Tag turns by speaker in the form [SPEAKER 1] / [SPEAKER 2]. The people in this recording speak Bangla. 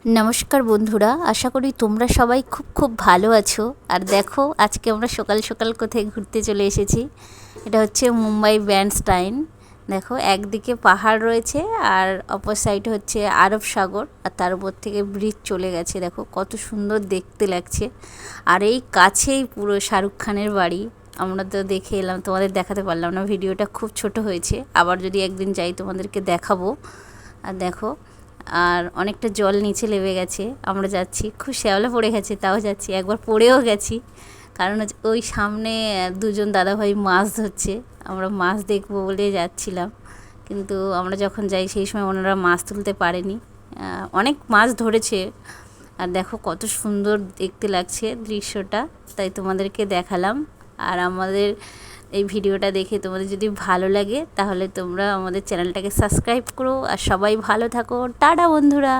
[SPEAKER 1] নমস্কার বন্ধুরা, আশা করি তোমরা সবাই খুব খুব ভালো আছো। আর দেখো আজকে আমরা সকাল সকাল কোথায় ঘুরতে চলে এসেছি। এটা হচ্ছে মুম্বাই ব্যান্ডস্টাইন। দেখো একদিকে পাহাড় রয়েছে আর অপর সাইড হচ্ছে আরব সাগর, আর তার উপর থেকে ব্রিজ চলে গেছে। দেখো কত সুন্দর দেখতে লাগছে। আর এই কাছেই পুরো শাহরুখ খানের বাড়ি। আমরা তো দেখে এলাম, তোমাদের দেখাতে পারলাম না, ভিডিওটা খুব ছোট হয়েছে। আবার যদি একদিন যাই তোমাদেরকে দেখাবো। আর দেখো আর অনেকটা জল নিচে নেমে গেছে, আমরা যাচ্ছি, খুব শ্যাওলা পড়ে গেছে, তাও যাচ্ছি। একবার পড়েও গেছি, কারণ ওই সামনে দুজন দাদাভাই মাছ ধরছে, আমরা মাছ দেখবো বলে যাচ্ছিলাম। কিন্তু আমরা যখন যাই সেই সময় ওনারা মাছ তুলতে পারেনি, অনেক মাছ ধরেছে। আর দেখো কত সুন্দর দেখতে লাগছে দৃশ্যটা, তাই তোমাদেরকে দেখালাম। আর আমাদের এই ভিডিওটা দেখে তোমাদের যদি ভালো লাগে তাহলে তোমরা আমাদের চ্যানেলটাকে সাবস্ক্রাইব করো। আর সবাই ভালো থাকো, টাটা বন্ধুরা।